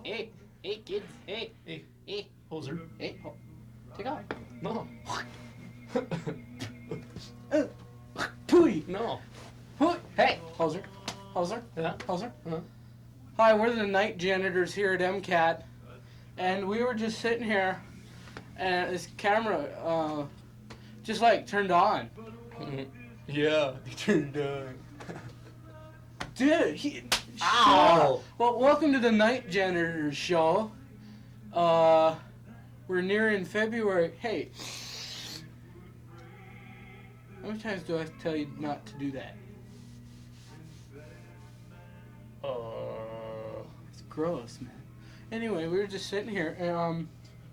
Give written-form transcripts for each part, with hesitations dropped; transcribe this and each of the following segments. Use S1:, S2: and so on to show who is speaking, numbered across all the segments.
S1: Hey, kids. Hey,
S2: Hoser.
S1: Hey, take off.
S2: No.
S1: Pooey.
S2: No.
S1: Hey, Hoser.
S2: Yeah.
S1: Hoser.
S2: Uh-huh.
S1: Hi, we're the night janitors here at MCAT, and we were just sitting here, and this camera, just like turned on.
S2: Yeah, he turned on.
S1: Dude,
S2: Ow!
S1: Well, welcome to the Night Janitors Show. We're nearing February. Hey, how many times do I tell you not to do that? It's gross, man. Anyway, we were just sitting here, and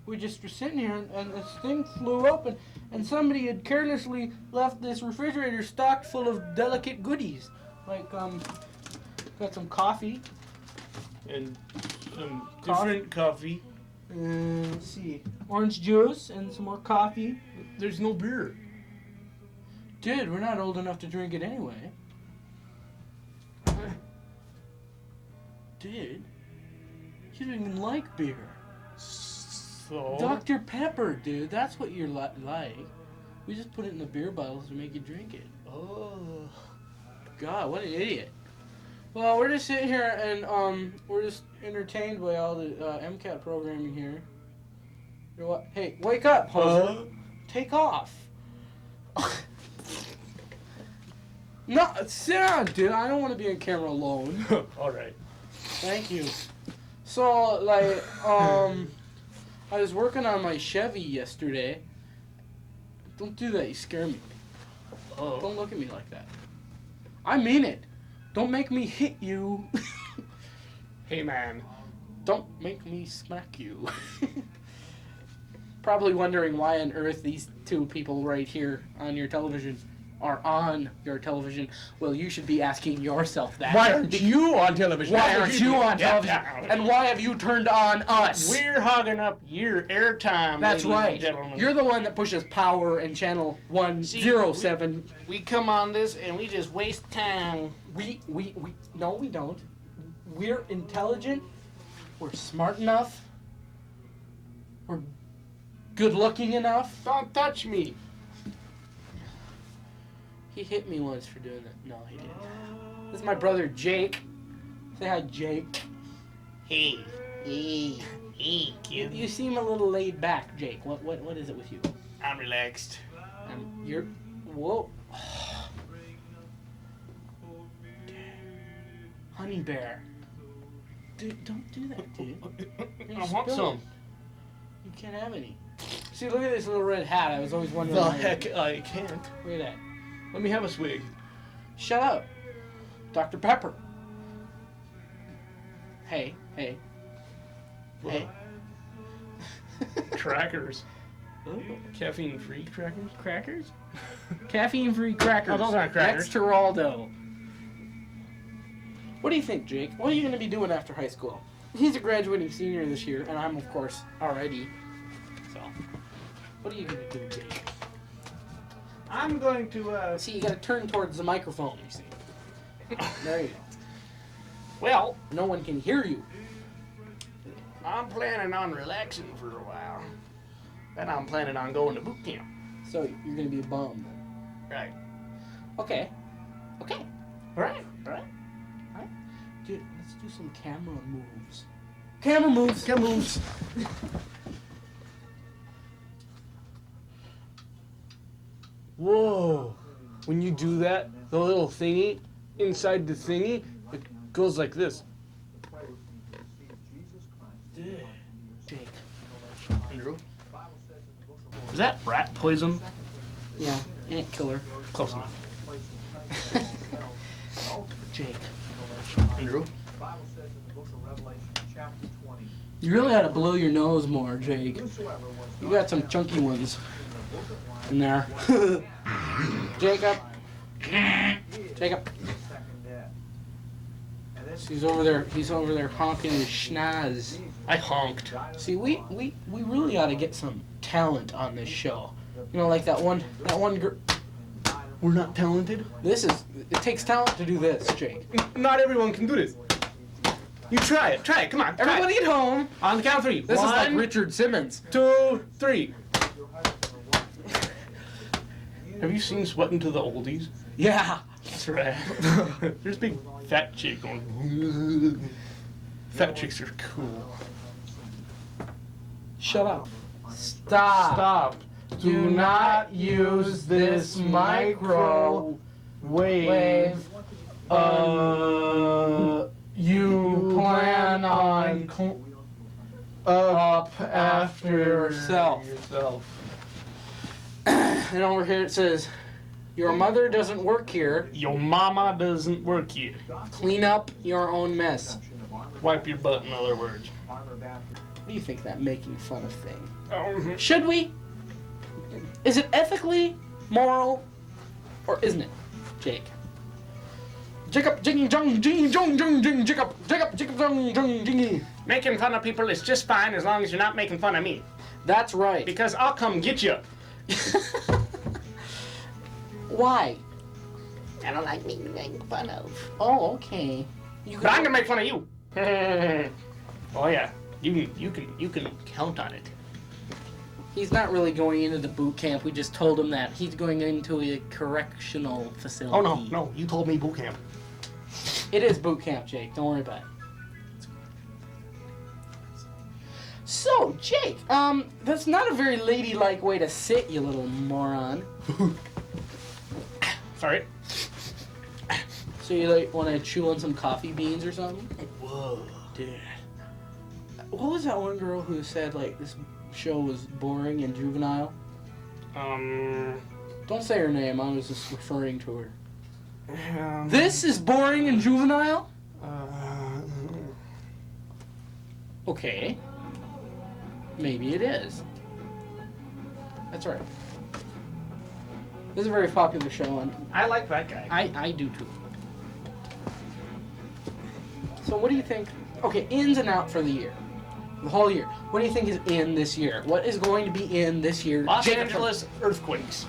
S1: we just were sitting here, and this thing flew open, and somebody had carelessly left this refrigerator stocked full of delicate goodies, like got some coffee.
S2: And some different coffee.
S1: Let's see, orange juice and some more coffee.
S2: There's no beer.
S1: Dude, we're not old enough to drink it anyway. Dude, you don't even like beer.
S2: So?
S1: Dr. Pepper, dude, that's what you're like. We just put it in the beer bottles to make you drink it.
S2: Oh.
S1: God, what an idiot. Well, we're just sitting here and we're just entertained by all the MCAT programming here. You know what? Hey, wake up, Hoser. Take off. No, sit down, dude. I don't want to be on camera alone.
S2: All right.
S1: Thank you. So, like, I was working on my Chevy yesterday. Don't do that. You scare me.
S2: Oh.
S1: Don't look at me like that. I mean it. Don't make me hit you.
S2: Hey, man.
S1: Don't make me smack you. Probably wondering why on earth these two people right here on your television are on your television. Well, you should be asking yourself that.
S2: Why aren't you on television?
S1: Why aren't you on television? And why have you turned on us?
S2: We're hogging up your airtime.
S1: That's right.
S2: And gentlemen.
S1: You're the one that pushes power and channel 107.
S2: We come on this and we just waste time.
S1: No, we don't. We're intelligent. We're smart enough. We're good looking enough.
S2: Don't touch me.
S1: He hit me once for doing that. No, he didn't. This is my brother Jake. Say hi, Jake.
S2: Hey, kid.
S1: You seem a little laid back, Jake. What is it with you?
S2: I'm relaxed.
S1: You're. Whoa. Honey bear. Dude, don't do that, dude.
S2: I want some.
S1: You can't have any. See, look at this little red hat. I was always wondering.
S2: The heck I can't.
S1: Look at that.
S2: Let me have a swig.
S1: Shut up. Dr. Pepper. Hey.
S2: What?
S1: Hey.
S2: Crackers.
S1: Ooh.
S2: Caffeine-free crackers?
S1: Crackers? Caffeine-free crackers.
S2: Oh, those aren't crackers.
S1: Extra Raldo. What do you think, Jake? What are you going to be doing after high school? He's a graduating senior this year, and I'm, of course, already. So, what are you going to do, Jake?
S2: I'm going to,
S1: See, you got to turn towards the microphone, you see. There you go.
S2: Well,
S1: No one can hear you.
S2: I'm planning on relaxing for a while. Then I'm planning on going to boot camp.
S1: So, you're going to be a bum.
S2: Right.
S1: Okay.
S2: All right.
S1: Dude, let's do some camera moves. Camera moves.
S2: Whoa. When you do that, the little thingy inside the thingy, it goes like this.
S1: Dude. Jake.
S2: Andrew? Is that rat poison?
S1: Yeah, ant killer.
S2: Close enough.
S1: Jake.
S2: Andrew?
S1: You really ought to blow your nose more, Jake. You got some chunky ones in there. Jacob. He's over there honking his schnoz.
S2: I honked.
S1: See, we really ought to get some talent on this show. You know, like that one girl.
S2: We're not talented?
S1: It takes talent to do this, Jake.
S2: Not everyone can do this. You try it. Try it. Come on. Try
S1: Everybody
S2: it.
S1: at home.
S2: On the count of 3.
S1: This is like Richard Simmons.
S2: 2, 3. Have you seen Sweatin' to the Oldies?
S1: Yeah.
S2: That's right. There's a big fat chick going. Fat chicks are cool.
S1: Shut up. Stop.
S2: Stop.
S1: Do not use this microwave. You plan on up after yourself. And over here it says, your mother doesn't work here.
S2: Your mama doesn't work here.
S1: Clean up your own mess.
S2: Wipe your butt, in other words.
S1: What do you think of that making fun of thing?
S2: Oh,
S1: Should we? Is it ethically moral, or isn't it, Jake? Jacob, jing, jung, jing, jung, jung, jing, Jacob, Jacob, Jacob, jung, jung, jingy.
S2: making fun of people is just fine as long as you're not making fun of me.
S1: That's right.
S2: Because I'll come get you.
S1: Why?
S2: I don't like being made fun of.
S1: Oh, okay.
S2: But I'm gonna make fun of you. Oh yeah, you can count on it.
S1: He's not really going into the boot camp. We just told him that he's going into a correctional facility.
S2: Oh no, you told me boot camp.
S1: It is boot camp, Jake. Don't worry about it. So, Jake, that's not a very ladylike way to sit, you little moron.
S2: Sorry.
S1: So you like want to chew on some coffee beans or something?
S2: Whoa.
S1: Dude. What was that one girl who said like this show was boring and juvenile? Don't say her name. I was just referring to her. This is boring and juvenile? Okay. Maybe it is. That's right. This is a very popular show, and
S2: I like that guy.
S1: I do too. So what do you think? Okay, ins and out for the year. The whole year. What do you think is in this year? What is going to be in this year?
S2: Los
S1: Jacob,
S2: Angeles earthquakes.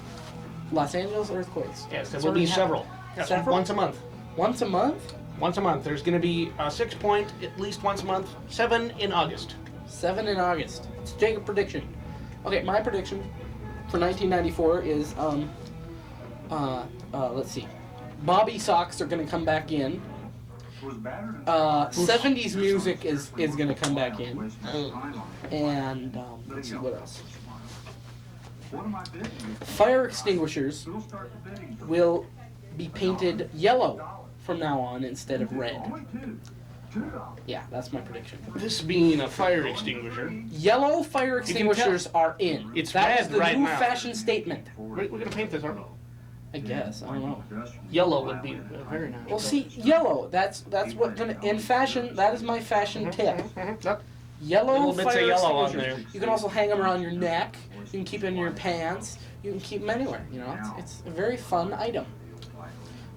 S1: Los Angeles earthquakes.
S2: Yes, there
S1: It's
S2: will be
S1: already
S2: several.
S1: happened.
S2: Yes,
S1: Several?
S2: once a month.
S1: Once a month?
S2: Once a month. There's going to be a 6 point at least once a month. 7 in August.
S1: 7 in August. It's Jacob prediction. Okay, my prediction for 1994 is let's see. Bobby socks are gonna come back in. 70s music is gonna come back in. And let's see what else. Fire extinguishers will be painted yellow from now on instead of red. Yeah, that's my prediction.
S2: This being a fire extinguisher.
S1: Yellow fire extinguishers are in.
S2: It's
S1: that
S2: red
S1: is the
S2: right
S1: new
S2: now.
S1: fashion statement.
S2: We're going to paint this, aren't we?
S1: I guess. I don't know.
S2: Yellow would be very nice.
S1: Well, see, yellow. That's what gonna in fashion. That is my fashion tip.
S2: Yep.
S1: Yellow
S2: Little bits of
S1: fire
S2: yellow on
S1: extinguishers.
S2: there.
S1: You can also hang them around your neck. You can keep it in your pants. You can keep them anywhere. You know, it's a very fun item.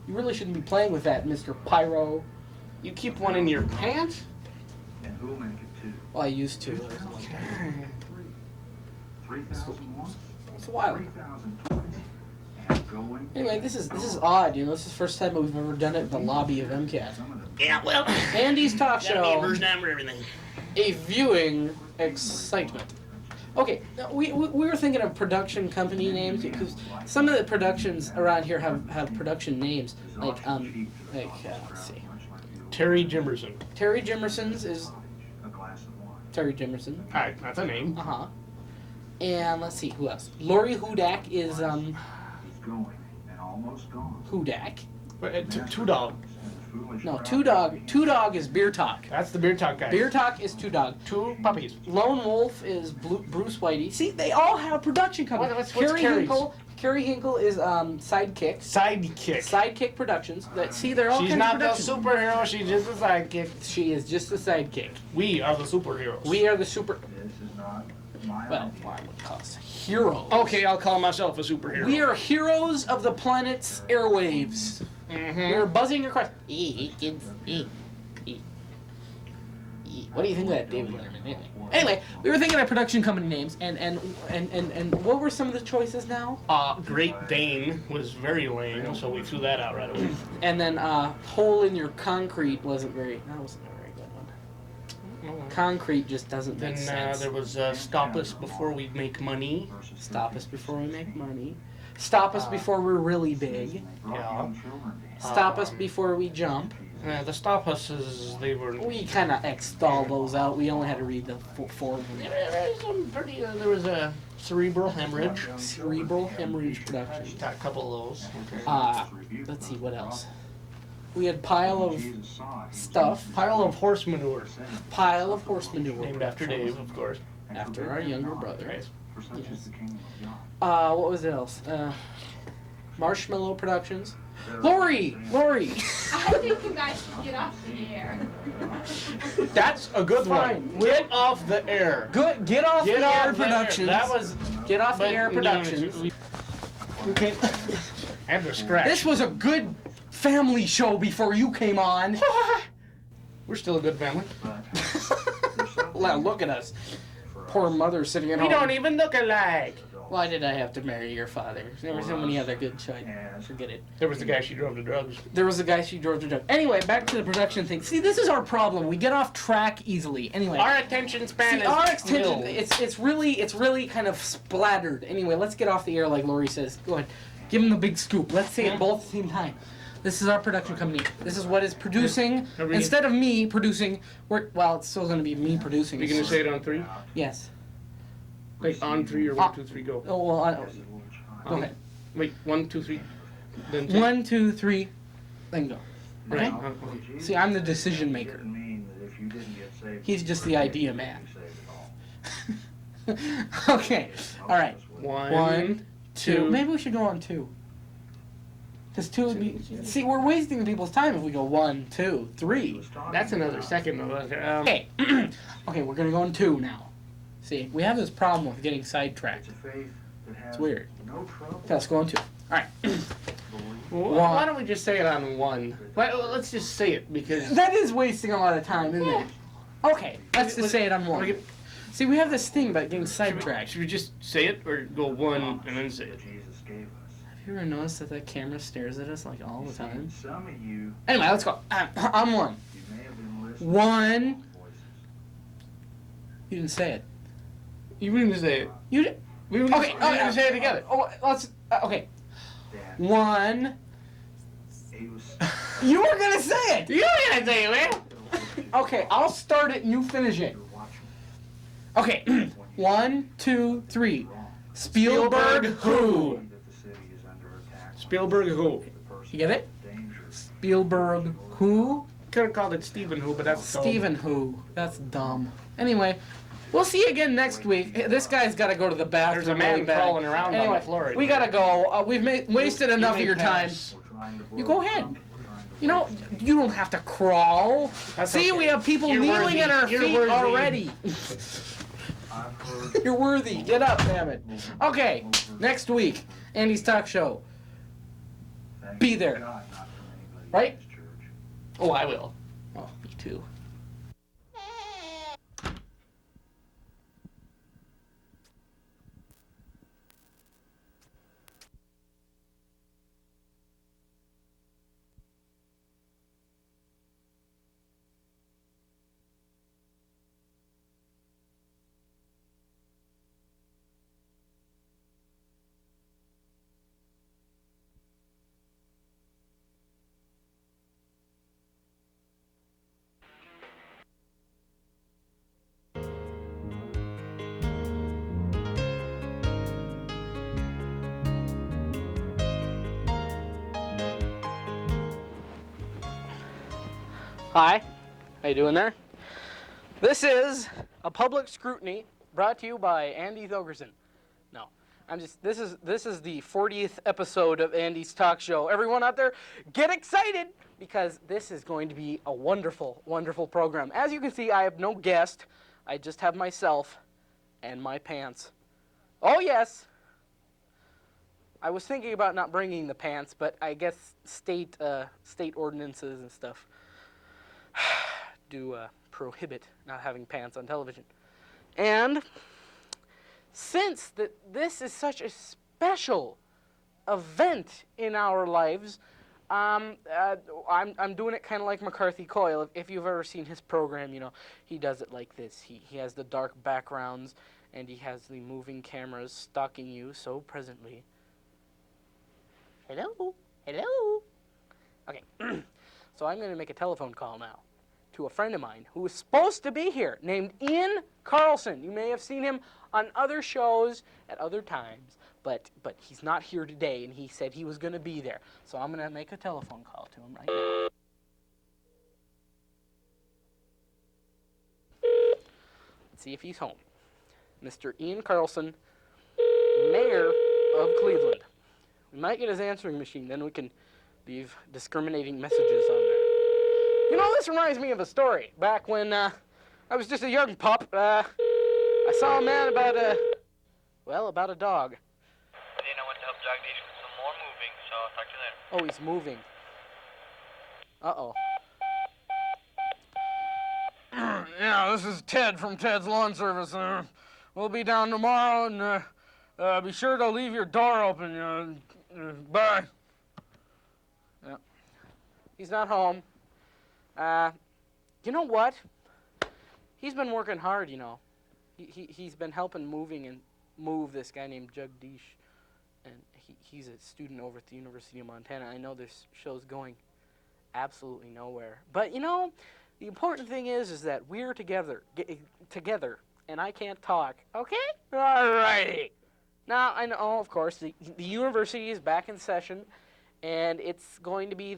S1: You really shouldn't be playing with that, Mr. Pyro.
S2: You keep one in your pants?
S1: Well, I used to. It's a while. Anyway, this is odd. You know, this is the first time we've ever done it in the lobby of MCAT.
S2: Yeah, well.
S1: Andy's talk
S2: Gotta be a
S1: show.
S2: version number everything.
S1: A viewing excitement. Okay, now we were thinking of production company names because some of the productions around here have production names like let's see.
S2: Terry Jimerson.
S1: Terry Jimerson's is Terry Jimerson.
S2: Hi, that's a name.
S1: Uh-huh. And let's see, who else? Lori Hudak is Hudak.
S2: Two Dog.
S1: No, Two Dog is Beer Talk.
S2: That's the Beer Talk guy.
S1: Beer Talk is Two Dog.
S2: Two puppies.
S1: Lone Wolf is Bruce Whitey. See, they all have production companies.
S2: What's Carrie's?
S1: Carrie Hinkle is Sidekick. Sidekick Productions. They're all
S2: She's
S1: kinds
S2: not
S1: of
S2: the
S1: productions.
S2: superhero, she's just a sidekick.
S1: She is just a sidekick.
S2: We are the superheroes.
S1: We are the super... Well, I would call us heroes.
S2: Okay, I'll call myself a superhero.
S1: We are heroes of the planet's airwaves.
S2: Mm-hmm.
S1: We're buzzing across... What do you think of that, David Letterman? Anyway, we were thinking of production company names, and what were some of the choices now?
S2: Great Dane was very lame, so we threw that out right away.
S1: And then Hole in Your Concrete wasn't a very good one. Concrete just doesn't
S2: Then
S1: make sense.
S2: there was Stop Us Before We Make Money.
S1: Stop us before we make money. Stop us before we're really big.
S2: Yeah.
S1: Stop us before we jump.
S2: The Stop Us's, they were...
S1: We kind of X'd all those out. We only had to read the forward.
S2: There was a Cerebral Hemorrhage.
S1: Cerebral Hemorrhage Production.
S2: Got a couple of those.
S1: Let's see, what else? We had Pile of Stuff.
S2: Pile of Horse Manure.
S1: Pile of Horse Manure.
S2: Named after Dave, of course.
S1: After our younger brother.
S2: Right.
S1: Yes. What was it else? Marshmallow Productions. Lori!
S3: I think you guys should get off the air.
S2: That's a good
S1: Fine.
S2: one. Get off the air.
S1: Good. Get off the air Productions.
S2: That was...
S1: Get off the
S2: but,
S1: air
S2: you know,
S1: Productions. Okay.
S2: And the scratch.
S1: This was a good family show before you came on.
S2: We're still a good family.
S1: Well, look at us. Poor mother sitting at home.
S2: We don't even look alike.
S1: Why did I have to marry your father? There were so many other good choices. Forget it.
S2: There was the guy she drove to drugs.
S1: There was a guy she drove to drugs. Anyway, back to the production thing. See, this is our problem. We get off track easily. Anyway.
S2: Our attention span is
S1: our attention,
S2: nil.
S1: it's really kind of splattered. Anyway, let's get off the air like Lori says. Go ahead. Give him the big scoop. Let's say it both at the same time. This is our production company. This is what is producing. Instead of me producing, well, it's still going to be me producing.
S2: Are you going to say it on 3?
S1: Yes.
S2: Like on 3 or 1, 2, 3, go.
S1: Oh, well, go ahead.
S2: Wait, 1, 2, 3. Then say
S1: 1, 2, 3, then go.
S2: Right.
S1: Okay? See, I'm the decision maker. He's just the idea man. Okay. All right.
S2: 1, 2.
S1: Maybe we should go on 2. Because 2 would be... See, we're wasting people's time if we go 1, 2, 3.
S2: That's another second.
S1: Okay. Okay, we're going to go on 2 now. See, we have this problem with getting sidetracked. It's weird. Okay, let's go on 2. All right.
S2: Why don't we just say it on 1? Let's just say it because...
S1: That is wasting a lot of time, isn't it? Okay, let's just say it on 1. See, we have this thing about getting sidetracked.
S2: Should we just say it or go 1 and then say it?
S1: Have you ever noticed that that camera stares at us like all the time? Anyway, let's go. On 1. 1. You didn't say it.
S2: You didn't say it.
S1: You did.
S2: We were gonna say it together.
S1: Oh, let's. Okay. 1. You were gonna say it.
S2: You were gonna say it, man.
S1: Okay, I'll start it and you finish it. Okay. 1, 2, 3. Spielberg who?
S2: Spielberg who?
S1: You get it? Spielberg who?
S2: Could have called it Stephen who, but that's
S1: Stephen who? That's dumb. Anyway, we'll see you again next week. This guy's got to go to the bathroom.
S2: There's a man
S1: really bad.
S2: crawling around
S1: anyway,
S2: on the floor.
S1: We gotta go. We've wasted enough of your time. You go ahead. You know, you don't have to crawl. See,
S2: okay.
S1: we have people
S2: You're
S1: kneeling
S2: worthy.
S1: at our
S2: You're
S1: feet
S2: worthy.
S1: already. You're worthy. Get up, damn it. Okay, next week, Andy's Talk Show. Be there. Right?
S2: Oh, I will.
S1: Oh, me too. Hi, how you doing there? This is a public scrutiny brought to you by Andy Thogerson. No, this is the 40th episode of Andy's Talk Show. Everyone out there, get excited because this is going to be a wonderful, wonderful program. As you can see, I have no guest. I just have myself and my pants. Oh yes. I was thinking about not bringing the pants, but I guess state ordinances and stuff do prohibit not having pants on television. And since this is such a special event in our lives, I'm doing it kind of like McCarthy Coyle. If you've ever seen his program, he does it like this. He has the dark backgrounds, and he has the moving cameras stalking you so presently. Hello? Hello? Okay, so I'm going to make a telephone call now to a friend of mine who is supposed to be here, named Ian Carlson. You may have seen him on other shows at other times, but he's not here today, and he said he was going to be there. So I'm going to make a telephone call to him right now. Let's see if he's home. Mr. Ian Carlson, mayor of Cleveland. We might get his answering machine, then we can leave discriminating messages on there. This reminds me of a story. Back when I was just a young pup, I saw a man about a dog.
S4: You know what to help Dog Dish with some more moving, so I'll talk to you later.
S1: Oh, he's moving. Uh-oh. Yeah, this is Ted from Ted's Lawn Service. We'll be down tomorrow, and be sure to leave your door open. Bye. Yeah. He's not home. You know what? He's been working hard, He's been helping move this guy named Jagdish, and he's a student over at the University of Montana. I know this show's going absolutely nowhere. But, the important thing is that we're together, and I can't talk. Okay? Alrighty. Now, I know, of course, the university is back in session, and it's going to be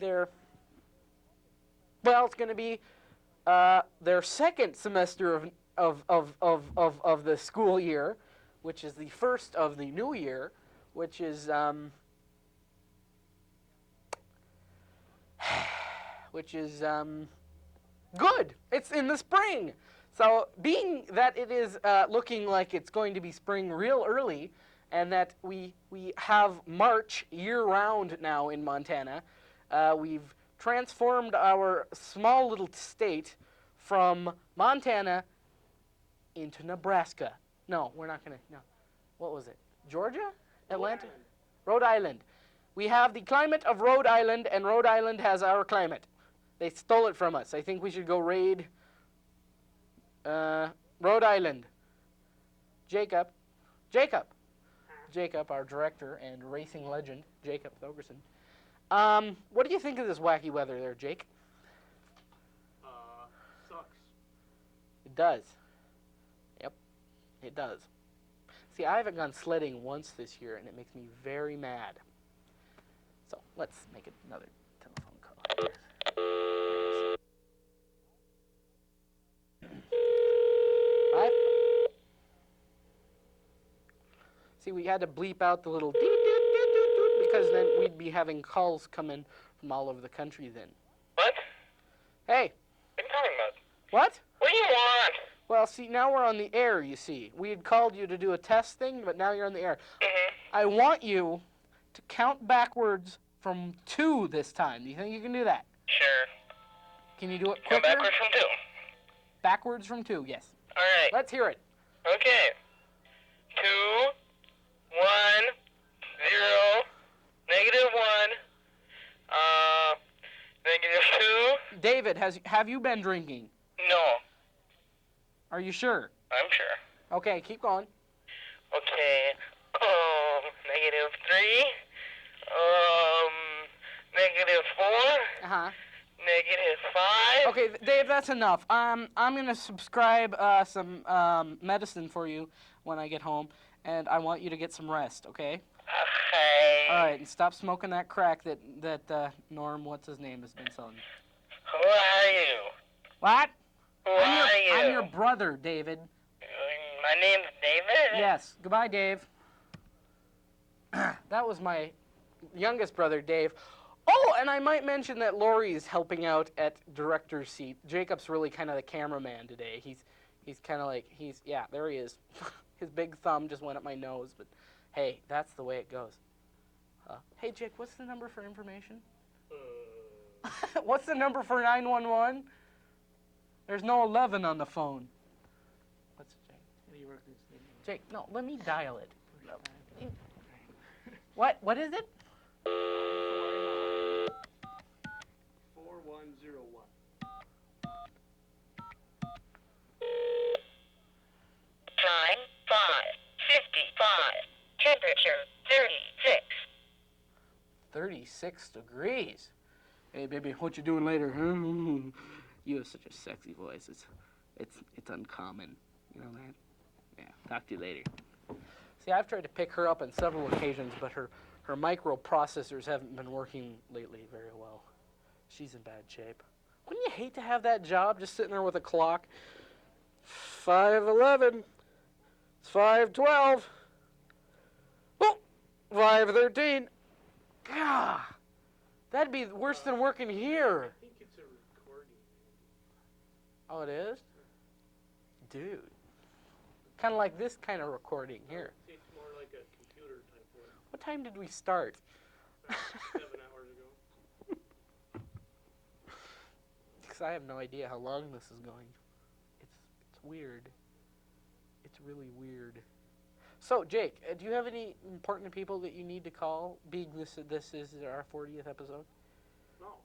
S1: it's going to be their second semester of the school year, which is the first of the new year, which is good. It's in the spring. So being that it is looking like it's going to be spring real early, and that we have March year-round now in Montana, we've transformed our small little state from Montana into Nebraska. No, we're not going to. No. What was it? Georgia? Atlanta? Rhode Island. We have the climate of Rhode Island, and Rhode Island has our climate. They stole it from us. I think we should go raid Rhode Island. Jacob, our director and racing legend, Jacob Thogerson. What do you think of this wacky weather there, Jake?
S4: Sucks.
S1: It does. Yep, it does. See, I haven't gone sledding once this year, and it makes me very mad. So, let's make another telephone call. See, we had to bleep out the little dee-doo-doo-doo-doo because then we'd be having calls come in from all over the country then.
S4: What?
S1: Hey.
S4: What are you talking about?
S1: What?
S4: What do you want?
S1: Well, see, now we're on the air, you see. We had called you to do a test thing, but now you're on the air.
S4: Mm-hmm.
S1: I want you to count backwards from 2 this time. Do you think you can do that?
S4: Sure.
S1: Can you do it
S4: Come
S1: quicker?
S4: backwards from 2.
S1: Backwards from 2, yes.
S4: All right.
S1: Let's hear it.
S4: Okay. 2, 1, 0, -1, -2.
S1: David, have you been drinking?
S4: No,
S1: Are you sure?
S4: I'm sure.
S1: Okay, keep going.
S4: Okay. -3, -4,
S1: Uh-huh.
S4: -5.
S1: Okay, Dave, that's enough. I'm going to subscribe some medicine for you when I get home, and I want you to get some rest, okay?
S4: Okay.
S1: All right, and stop smoking that crack that Norm, what's his name, has been selling.
S4: Who are you?
S1: What?
S4: Who are you?
S1: I'm your brother, David.
S4: My name's David?
S1: Yes. Goodbye, Dave. That was my youngest brother, Dave. Oh, and I might mention that Lori's helping out at director's seat. Jacob's really kind of the cameraman today. He's kind of like, yeah, there he is. His big thumb just went up my nose, but hey, that's the way it goes. Hey, Jake, what's the number for information? What's the number for 911? There's no 11 on the phone. What's it, Jake? Jake, no, let me dial it. What is it? 96 degrees. Hey, baby, what you doing later, huh? You have such a sexy voice. It's uncommon. You know that? Yeah, talk to you later. See, I've tried to pick her up on several occasions, but her microprocessors haven't been working lately very well. She's in bad shape. Wouldn't you hate to have that job, just sitting there with a clock? 5:11. It's 5:12. Oh, 5:13. God, that'd be worse than working here.
S5: I think it's a recording.
S1: Oh, it is? Dude. Kind of like this kind of recording here.
S5: It's more like a computer type one.
S1: What time did we start?
S5: 7 hours ago.
S1: Because I have no idea how long this is going. It's weird. It's really weird. So, Jake, do you have any important people that you need to call, being this is our 40th episode?
S5: No.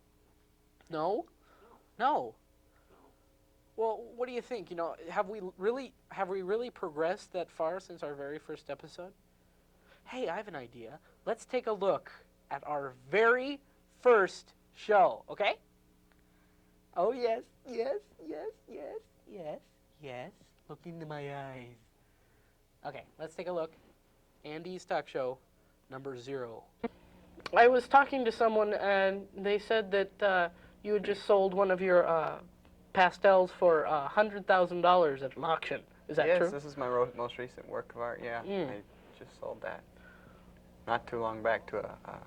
S1: No? No. Well, what do you think? You know, have we really progressed that far since our very first episode? Hey, I have an idea. Let's take a look at our very first show, okay? Oh, yes, yes, yes, yes, yes, yes. Look into my eyes. Okay, let's take a look. Andy's Talk Show, number 0. I was talking to someone, and they said that you had just sold one of your pastels for $100,000 at an auction. Is that true?
S6: Yes, this is my most recent work of art, yeah. I just sold that not too long back to a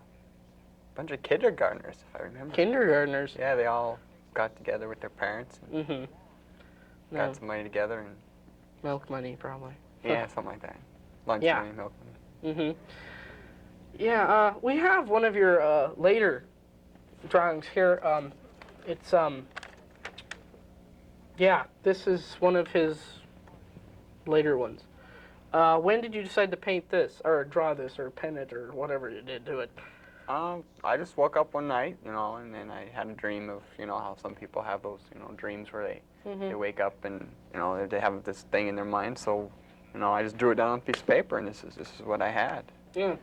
S6: bunch of kindergartners, if I remember.
S1: Kindergartners?
S6: Yeah, they all got together with their parents and
S1: Mm-hmm.
S6: got some money together and...
S1: Milk money, probably.
S6: Yeah, something like that. Lunch
S1: Yeah.
S6: money, milk money.
S1: Mm-hmm. Yeah, we have one of your later drawings here. Yeah, this is one of his later ones. When did you decide to paint this, or draw this, or pen it, or whatever you did to it?
S6: I just woke up one night, you know, and then I had a dream of, you know, how some people have those, you know, dreams where they wake up and, you know, they have this thing in their mind. So, you know, I just drew it down on a piece of paper, and this is what I had.
S1: Yeah.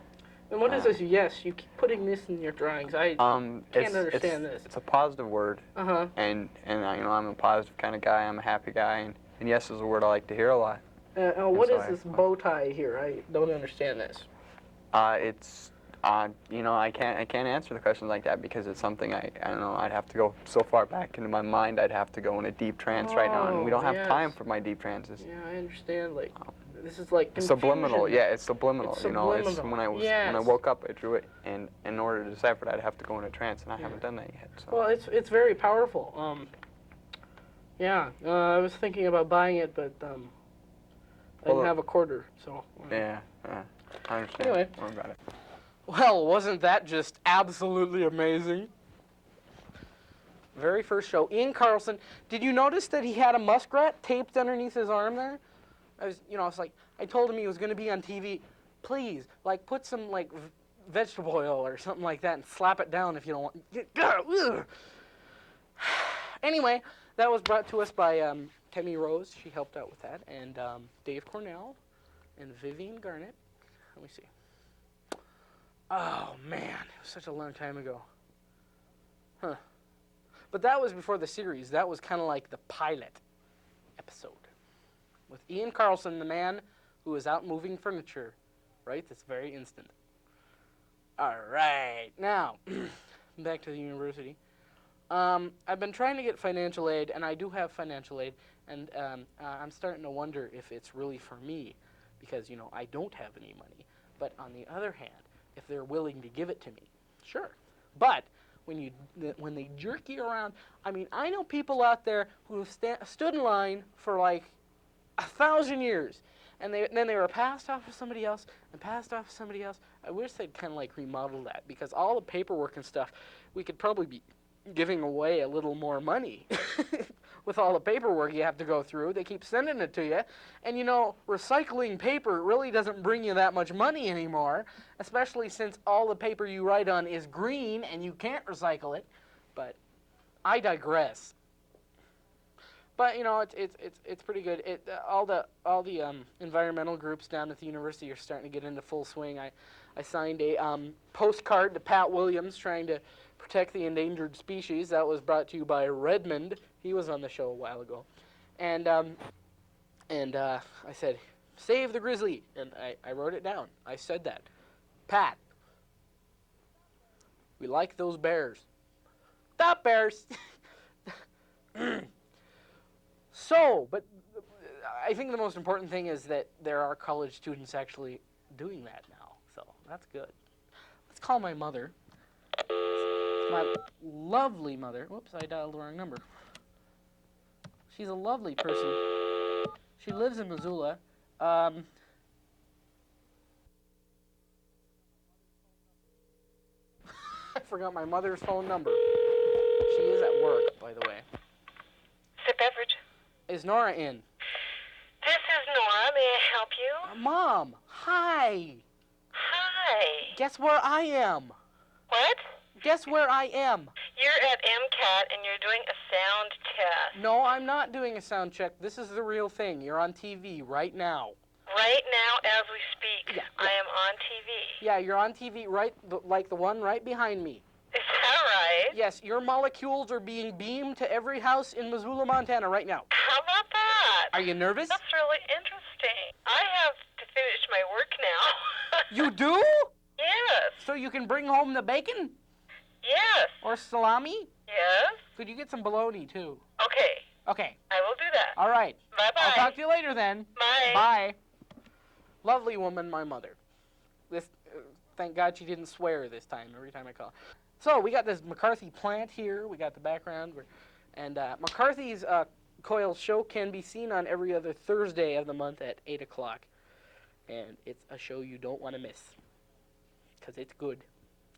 S1: And what is this? Yes, you keep putting this in your drawings. I can't understand this.
S6: It's a positive word.
S1: Uh-huh.
S6: And you know, I'm a positive kind of guy. I'm a happy guy, and yes is a word I like to hear a lot.
S1: What
S6: so
S1: is this bow tie here? I don't understand this.
S6: You know, I can't answer the questions like that because it's something I don't know. I'd have to go so far back into my mind. I'd have to go in a deep trance right now, and we don't have time for my deep trances.
S1: Yeah, I understand. Like, this is like confusion.
S6: Subliminal. Yeah, it's subliminal.
S1: It's
S6: you know, it's
S1: subliminal.
S6: when I woke up, I drew it, and in order to decipher it, I'd have to go in a trance, and I haven't done that yet. So.
S1: Well, it's very powerful. I was thinking about buying it, but I didn't have a quarter, so.
S6: Yeah, I understand.
S1: Anyway.
S6: Don't worry about it.
S1: Well, wasn't that just absolutely amazing? Very first show. Ian Carlson. Did you notice that he had a muskrat taped underneath his arm there? I was like, I told him he was going to be on TV. Please, like, put some, like, vegetable oil or something like that and slap it down if you don't want. Anyway, that was brought to us by Temmie Rose. She helped out with that. And Dave Cornell and Vivian Garnett. Let me see. Oh, man. It was such a long time ago. Huh. But that was before the series. That was kind of like the pilot episode. With Ian Carlson, the man who was out moving furniture right this very instant. All right. Now, back to the university. I've been trying to get financial aid, and I do have financial aid, and I'm starting to wonder if it's really for me because, you know, I don't have any money. But on the other hand, if they're willing to give it to me, sure. But when they jerk you around, I mean, I know people out there who have stood in line for like 1,000 years, and then they were passed off to somebody else and passed off to somebody else. I wish they'd kind of like remodel that because all the paperwork and stuff, we could probably be giving away a little more money with all the paperwork you have to go through. They keep sending it to you. And, you know, recycling paper really doesn't bring you that much money anymore, especially since all the paper you write on is green and you can't recycle it. But I digress. But, you know, it's pretty good. All the environmental groups down at the university are starting to get into full swing. I signed a postcard to Pat Williams trying to protect the endangered species. That was brought to you by Redmond. He was on the show a while ago. And I said, save the grizzly. And I wrote it down. I said that. Pat, we like those bears. Stop, bears. So, but I think the most important thing is that there are college students actually doing that now. So that's good. Let's call my mother. It's my lovely mother. Whoops, I dialed the wrong number. She's a lovely person. She lives in Missoula. I forgot my mother's phone number. She is at work, by the way.
S7: Sip beverage.
S1: Is Nora in?
S7: This is Nora. May I help you?
S1: Mom, hi.
S7: Hi.
S1: Guess where I am?
S7: What?
S1: Guess where I am?
S7: You're at MCAT and you're doing a sound test.
S1: No, I'm not doing a sound check. This is the real thing. You're on TV right now.
S7: Right now, as we speak,
S1: Yeah.
S7: I am on TV.
S1: Yeah, you're on TV right, like the one right behind me.
S7: Is that right?
S1: Yes, your molecules are being beamed to every house in Missoula, Montana right now.
S7: How about that?
S1: Are you nervous?
S7: That's really interesting. I have to finish my work now.
S1: You do?
S7: Yes.
S1: So you can bring home the bacon?
S7: Yes.
S1: Or salami?
S7: Yes.
S1: Could you get some bologna, too?
S7: Okay.
S1: Okay.
S7: I will do that.
S1: All right.
S7: Bye-bye.
S1: I'll talk to you later then.
S7: Bye.
S1: Bye. Lovely woman, my mother. This, thank God she didn't swear this time, every time I call. So we got this McCarthy plant here. We got the background. And McCarthy's Coil show can be seen on every other Thursday of the month at 8 o'clock. And it's a show you don't want to miss. Because it's good.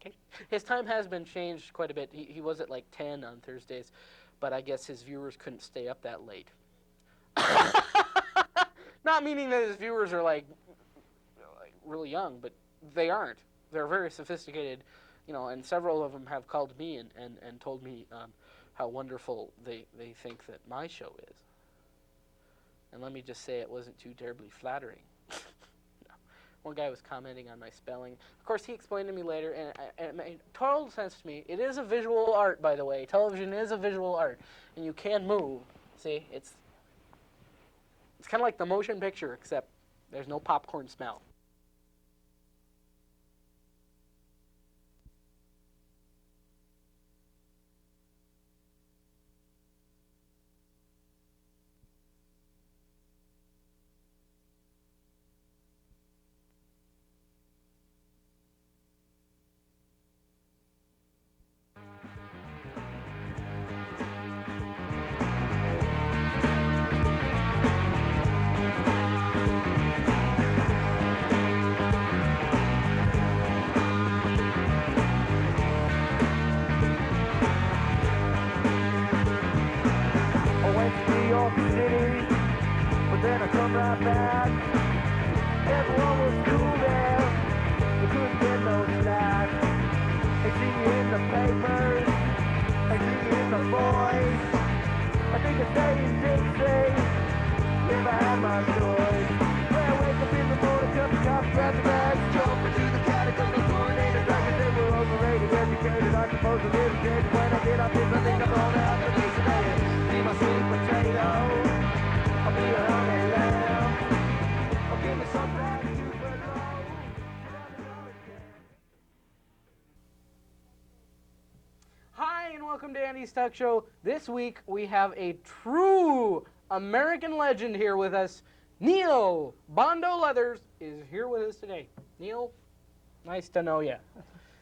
S1: Okay. His time has been changed quite a bit. He was at like 10 on Thursdays. But I guess his viewers couldn't stay up that late. Not meaning that his viewers are like really young, but they aren't. They're very sophisticated, and several of them have called me and told me how wonderful they think that my show is. And let me just say it wasn't too terribly flattering. No. One guy was commenting on my spelling. Of course, he explained to me later, and it made total sense to me. It is a visual art, by the way. Television is a visual art, and you can move. See, it's kind of like the motion picture, except there's no popcorn smell.
S8: Then I come right back. Everyone was cool there. You couldn't get no slack. I see you in the papers. I see you in the boys. I think I stay in Dixie. Never had my choice. When I wake up in the morning, cup of coffee, grab the bags, jump into the catacombs, the tornadoes, like they were overrated, educated, I suppose a little jaded. When I get up, I think I'm on out the next day. See my sweet potato. I'll be a honey lamb. I'll give me some black super low.
S1: Hi, and welcome to Andy's Talk Show. This week, we have a true American legend here with us. Neil Bondo Leathers is here with us today. Neil, nice to know you.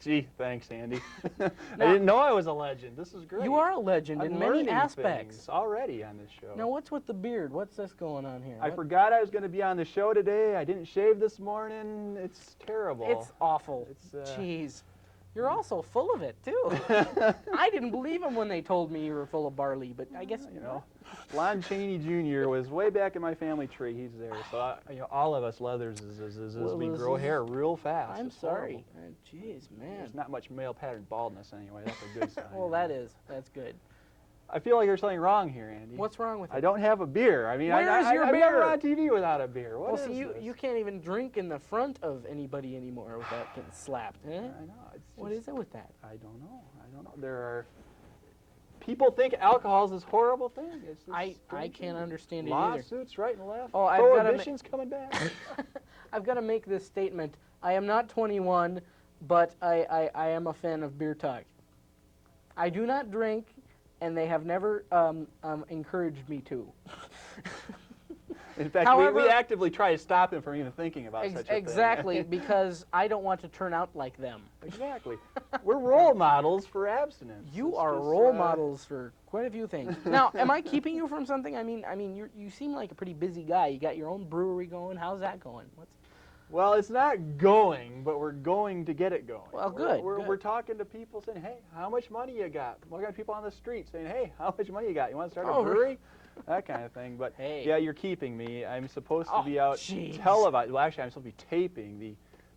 S9: Gee, thanks, Andy. I didn't know I was a legend. This is great.
S1: You are a legend
S9: I'm
S1: in many
S9: learning
S1: aspects.
S9: things already on this show.
S1: Now, what's with the beard? What's this going on here?
S9: I forgot I was going to be on the show today. I didn't shave this morning. It's terrible.
S1: It's awful.
S9: It's,
S1: Jeez. You're also full of it, too. I didn't believe them when they told me you were full of barley, but I guess,
S9: Lon Chaney Jr. was way back in my family tree. He's there. So, all of us leathers, we grow hair real fast.
S1: I'm
S9: It's
S1: sorry.
S9: horrible.
S1: Jeez, man.
S9: There's not much male pattern baldness anyway. That's a good sign.
S1: Well, that's good.
S9: I feel like there's something wrong here, Andy.
S1: What's wrong with it?
S9: I don't have a beer. I mean,
S1: Where is your
S9: I'm never
S1: beer?
S9: on TV without a beer. What
S1: Well,
S9: is
S1: see,
S9: this?
S1: you can't even drink in the front of anybody anymore without getting slapped. Eh?
S9: I know. It's
S1: What
S9: just-
S1: is it with that?
S9: I don't know. There are people think alcohol is this horrible thing. It's this
S1: I
S9: strange
S1: can't
S9: thing.
S1: understand it either.
S9: Lawsuits right and left.
S1: Oh, I've gotta
S9: Prohibition's coming back.
S1: I've got to make this statement. I am not 21, but I am a fan of beer talk. I do not drink, and they have never encouraged me to.
S9: In fact,
S1: However-
S9: we actively try to stop him from even thinking about such a thing.
S1: Exactly, because I don't want to turn out like them.
S9: Exactly. We're role models for abstinence.
S1: You
S9: It's
S1: are
S9: just,
S1: role models for quite a few things. Now, am I keeping you from something? I mean, you seem like a pretty busy guy. You got your own brewery going. How's that going?
S9: Well, it's not going, but we're going to get it going.
S1: Well, good,
S9: We're
S1: good.
S9: talking to people saying, hey, how much money you got? We got people on the street saying, hey, how much money you got? You want to start
S1: Oh,
S9: a brewery? That kind of thing. But
S1: Hey.
S9: yeah, you're keeping me. I'm supposed to
S1: Oh,
S9: be out
S1: jeez.
S9: televised. Well, actually, I'm supposed to be taping the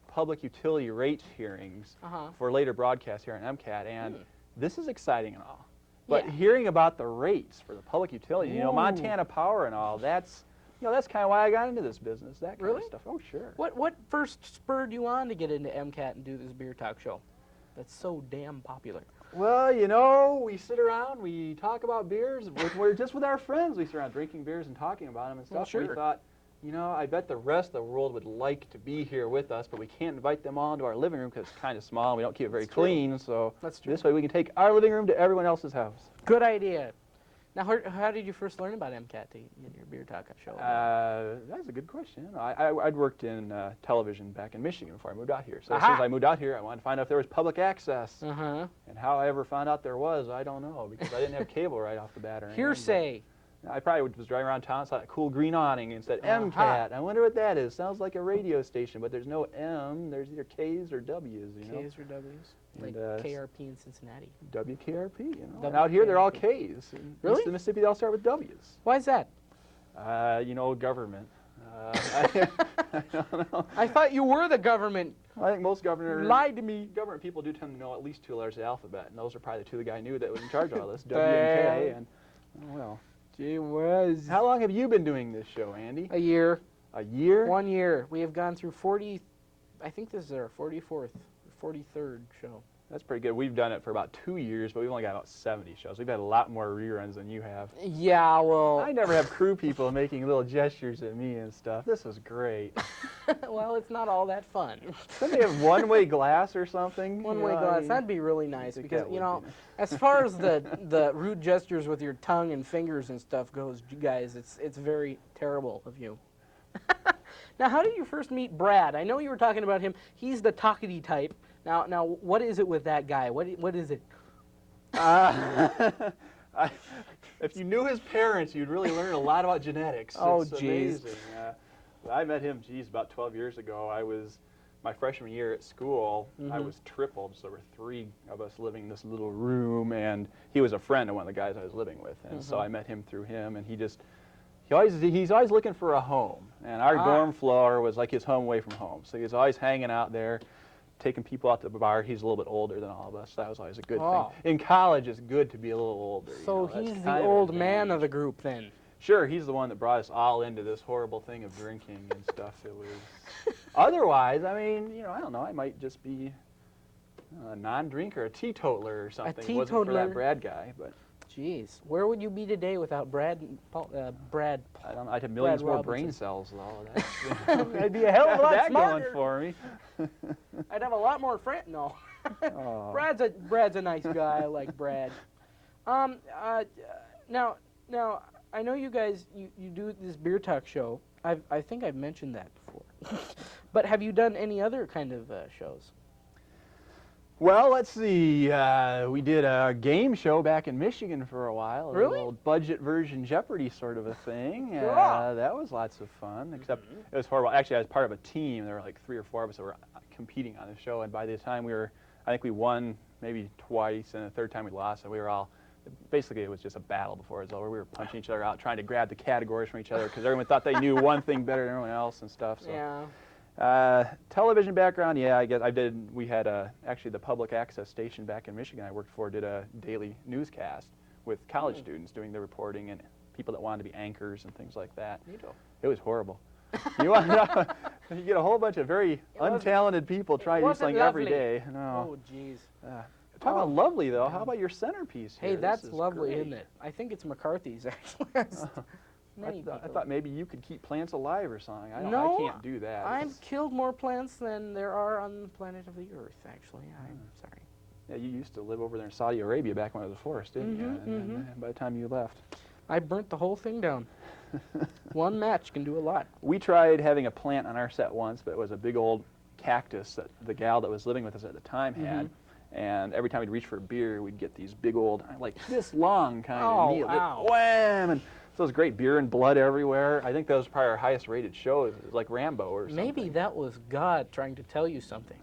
S9: public utility rates hearings
S1: Uh-huh.
S9: for later broadcast here on MCAT, and this is exciting and all. But
S1: Yeah.
S9: hearing about the rates for the public utility,
S1: Ooh.
S9: Montana Power and all, that's kind of why I got into this business. That kind
S1: Really?
S9: of stuff. Oh, sure.
S1: What first spurred you on to get into MCAT and do this beer talk show? That's so damn popular.
S9: Well, we sit around, we talk about beers. We're just with our friends. We sit around drinking beers and talking about them and stuff.
S1: Well, sure.
S9: We thought, I bet the rest of the world would like to be here with us, but we can't invite them all into our living room because it's kind of small and we don't keep it very
S1: That's true.
S9: clean. So
S1: That's true.
S9: this way we can take our living room to everyone else's house.
S1: Good idea. Now, how did you first learn about MCAT to get your beer talk show?
S9: That's a good question. I'd worked in television back in Michigan before I moved out here. So as
S1: Aha.
S9: soon as I moved out here, I wanted to find out if there was public access.
S1: Uh-huh.
S9: And how I ever found out there was, I don't know, because I didn't have cable right off the bat or anything.
S1: Hearsay.
S9: I probably was driving around town, saw that cool green awning, and said
S1: Aha.
S9: MCAT. I wonder what that is. Sounds like a radio station, but there's no M. There's either K's or W's,
S1: K's or W's? Like
S9: And,
S1: KRP in Cincinnati.
S9: WKRP, And out here, they're all K's. In
S1: Really?
S9: East Mississippi, they all start with W's.
S1: Why is that?
S9: Government. I don't know.
S1: I thought you were the government.
S9: I think most governors...
S1: Lied to me.
S9: Government people do tend to know at least 2 letters of the alphabet, and those are probably the 2 the guy knew that was in charge of all this, W and K, and, well...
S1: Gee whiz.
S9: How long have you been doing this show, Andy?
S1: A year.
S9: A year?
S1: 1 year. We have gone through 40, I think this is our 44th, 43rd show.
S9: That's pretty good. We've done it for about 2 years, but we've only got about 70 shows. We've had a lot more reruns than you have.
S1: Yeah, well...
S9: I never have crew people making little gestures at me and stuff. This is great.
S1: well, it's not all that fun.
S9: Don't they have one-way glass or something?
S1: One-way glass. That'd be really nice
S9: think
S1: because,
S9: that would be nice.
S1: as far as the rude gestures with your tongue and fingers and stuff goes, you guys, it's very terrible of you. Now, how did you first meet Brad? I know you were talking about him. He's the talkity type. Now, what is it with that guy? What is it?
S9: If you knew his parents, you'd really learn a lot about genetics.
S1: Oh,
S9: it's
S1: geez.
S9: amazing. I met him, about 12 years ago. I was, my freshman year at school, I was tripled, so there were 3 of us living in this little room, and he was a friend of one of the guys I was living with, and so I met him through him, and he's always looking for a home, and our dorm floor was like his home away from home, so he was always hanging out there, taking people out to the bar. He's a little bit older than all of us, so that was always a good thing. In college, it's good to be a little older.
S1: So
S9: that's
S1: he's
S9: kind
S1: the
S9: of an
S1: old man
S9: advantage.
S1: of the group then.
S9: Sure, he's the one that brought us all into this horrible thing of drinking and stuff. It was. Otherwise, I mean, I don't know. I might just be a non-drinker, a teetotaler or something. It wasn't for
S1: teetotaler.
S9: that Brad guy, but
S1: Jeez, where would you be today without Brad? Brad.
S9: I don't know. I'd have millions
S1: Brad
S9: more
S1: Robinson.
S9: brain cells with all of that.
S1: I'd be a hell of a lot
S9: that
S1: smarter.
S9: going for me.
S1: I'd have a lot more friends. No.
S9: Oh.
S1: Brad's a nice guy. I like Brad. Now I know you guys you do this beer talk show. I think I've mentioned that before. But have you done any other kind of shows?
S9: Well, let's see. We did a game show back in Michigan for a while.
S1: Really?
S9: A little budget version Jeopardy sort of a thing.
S1: Yeah.
S9: That was lots of fun, except it was horrible. Actually, I was part of a team. There were like 3 or 4 of us that were competing on the show, and by the time I think we won maybe twice, and the 3rd time we lost, and we were all, basically it was just a battle before it was over. We were punching each other out, trying to grab the categories from each other, because everyone thought they knew one thing better than everyone else and stuff. So.
S1: Yeah.
S9: Television background, yeah, I guess I did. We had actually the public access station back in Michigan I worked for did a daily newscast with college students doing the reporting and people that wanted to be anchors and things like that.
S2: Neato.
S9: It was horrible. you get a whole bunch of very untalented people trying to do something every day. No.
S1: Oh, jeez.
S9: Talk about lovely, though. How about your centerpiece here?
S1: Hey, that's
S9: This is
S1: lovely,
S9: great.
S1: isn't it? I think it's McCarthy's, actually.
S9: I thought maybe you could keep plants alive or something. I can't do that.
S1: I've killed more plants than there are on the planet of the Earth, actually. I'm sorry.
S9: Yeah, you used to live over there in Saudi Arabia back when it was a forest, didn't you? And by the time you left.
S1: I burnt the whole thing down. One match can do a lot.
S9: We tried having a plant on our set once, but it was a big old cactus that the gal that was living with us at the time had. And every time we'd reach for a beer, we'd get these big old, like this long kind of needle. Wham! And so it was great, beer and blood everywhere. I think that was probably our highest rated show. It was like Rambo or something.
S1: Maybe that was God trying to tell you something.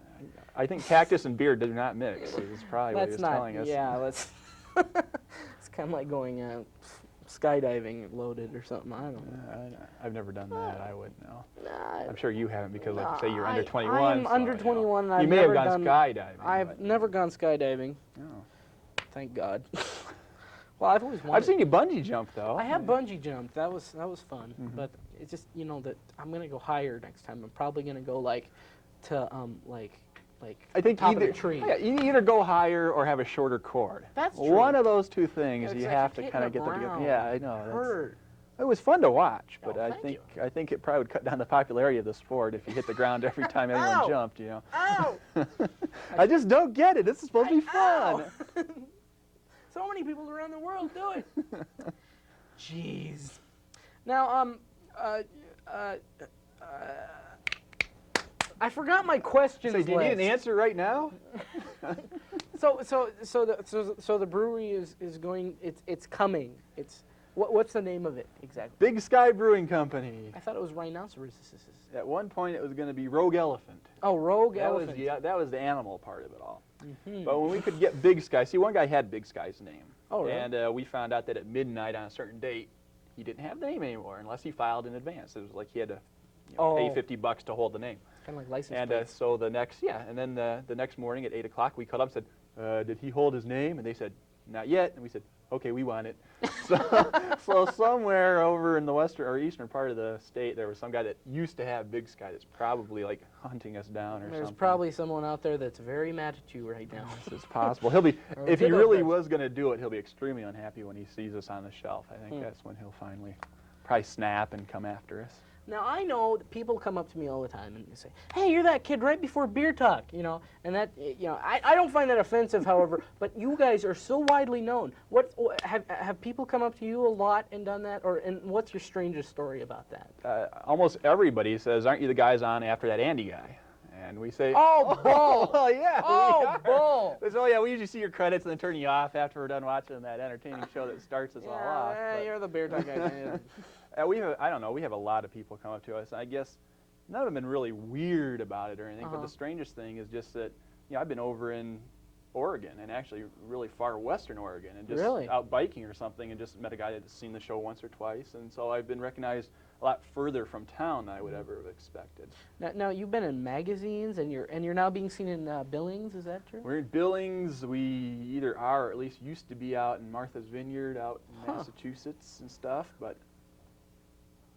S9: I think cactus and beer do not mix. Is probably what he was telling us.
S1: Yeah, let's. It's kind of like going skydiving loaded or something. I don't know.
S9: I've never done that. I wouldn't know.
S1: Nah,
S9: I'm sure you haven't because, like you say, you're under 21.
S1: I'm
S9: so,
S1: under 21. And
S9: you may have gone skydiving.
S1: I've never gone skydiving.
S9: Oh.
S1: Thank God. Well, I've always wanted.
S9: I've seen you bungee jump though.
S1: I have bungee jumped. That was fun. But it's just that I'm gonna go higher next time. I'm probably gonna go to
S9: I think
S1: top
S9: either
S1: of the tree.
S9: Yeah, you either go higher or have a shorter cord.
S1: That's true.
S9: One of those two things
S1: Yeah,
S9: you
S1: it's
S9: have
S1: like
S9: to
S1: hitting
S9: kind of
S1: the
S9: get them together.
S1: ground.
S9: Yeah, I know.
S1: Hurt.
S9: It was fun to watch, but
S1: Oh,
S9: I
S1: thank
S9: think it probably would cut down the popularity of the sport if you hit the ground every time anyone
S1: Ow!
S9: jumped. You know.
S1: Ow!
S9: I just don't get it. This is supposed to be fun.
S1: Ow! So many people around the world do it. Jeez. Now, I forgot my questions.
S9: So, do you need an answer right now?
S1: So the brewery is going. It's coming. What's the name of it exactly?
S9: Big Sky Brewing Company.
S1: I thought it was rhinoceroses.
S9: At one point, it was going to be Rogue Elephant.
S1: Oh, Rogue Elephant.
S9: That was the animal part of it all.
S1: Mm-hmm.
S9: But when we could get Big Sky, see, one guy had Big Sky's name.
S1: Oh, really?
S9: And we found out that at midnight on a certain date, he didn't have the name anymore unless he filed in advance. It was like he had to pay $50 to hold the name.
S1: Kind of like license
S9: And
S1: plates.
S9: so the next morning at 8 o'clock, we called up and said, did he hold his name? And they said, not yet. And we said, okay, we want it. So somewhere over in the western or eastern part of the state, there was some guy that used to have Big Sky that's probably like hunting us down or something.
S1: There's probably someone out there that's very mad at you right now.
S9: It's possible. He'll be,
S1: Or
S9: if he
S1: did
S9: really
S1: that.
S9: was going to do it, he'll be extremely unhappy when he sees us on the shelf. I think that's when he'll finally probably snap and come after us.
S1: Now, I know that people come up to me all the time and say, hey, you're that kid right before beer talk, and that, I don't find that offensive, however, but you guys are so widely known. Have people come up to you a lot and done that, and what's your strangest story about that?
S9: Almost everybody says, aren't you the guys on after that Andy guy? And we say,
S1: oh, bull!
S9: Oh, yeah.
S1: Oh, bull!
S9: They say, oh, yeah, we usually see your credits and then turn you off after we're done watching that entertaining show that starts us all off.
S1: Yeah,
S9: But,
S1: you're the beer talk guy.
S9: I don't know, we have a lot of people come up to us. I guess none of them have been really weird about it or anything, but the strangest thing is just that, I've been over in Oregon, and actually really far western Oregon, and just out biking or something, and just met a guy that's seen the show once or twice, and so I've been recognized a lot further from town than I would ever have expected.
S1: Now you've been in magazines, and you're now being seen in Billings. Is that true?
S9: We're in Billings. We either are, or at least used to be, out in Martha's Vineyard, out in Massachusetts and stuff, but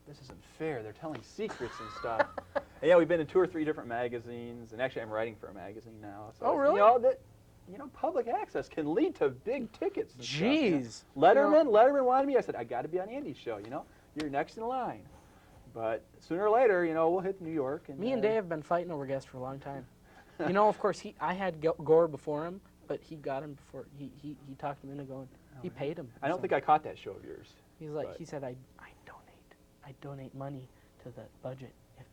S9: this isn't fair. They're telling secrets and stuff. And yeah, we've been in 2 or 3 different magazines, and actually I'm writing for a magazine now. So
S1: really?
S9: Public access can lead to big tickets and stuff,
S1: Jeez.
S9: Letterman wanted me. I said, I got to be on Andy's show, You're next in line. But sooner or later, we'll hit New York. And,
S1: Me and Dave have been fighting over guests for a long time. Of course, I had Gore before him, but he got him before. He talked him into going. He paid him.
S9: I don't think I caught that show of yours.
S1: He said, I donate money to the budget if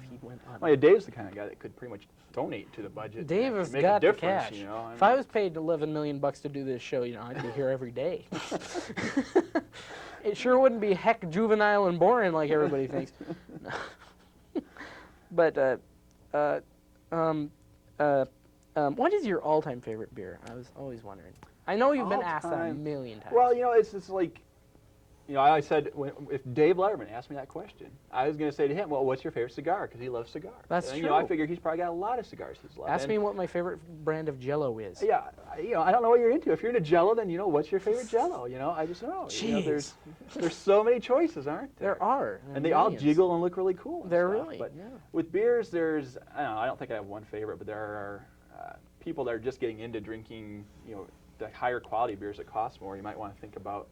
S1: he went on.
S9: Well, yeah, Dave's the kind of guy that could pretty much donate to the budget.
S1: Dave has
S9: make
S1: got
S9: a
S1: the
S9: difference,
S1: cash.
S9: If
S1: I was paid $11 million to do this show, I'd be here every day. It sure wouldn't be heck juvenile and boring like everybody thinks. But what is your all-time favorite beer? I was always wondering. I know you've been asked that a million times.
S9: Well, it's just like You know, I said, if Dave Letterman asked me that question, I was going to say to him, well, what's your favorite cigar? Because he loves cigars.
S1: That's
S9: and,
S1: true.
S9: You know, I figure he's probably got a lot of cigars he's loved.
S1: Ask me what my favorite brand of Jell-O is.
S9: Yeah, you know, I don't know what you're into. If you're into Jell-O, then, you know, what's your favorite Jell-O? You know, I just don't know.
S1: Jeez.
S9: You know, there's so many choices, aren't there?
S1: There are.
S9: And they all jiggle and look really cool. And
S1: They're
S9: stuff.
S1: really,
S9: But
S1: yeah.
S9: with beers, I don't think I have one favorite, but there are people that are just getting into drinking, you know, the higher quality beers that cost more. You might want to think about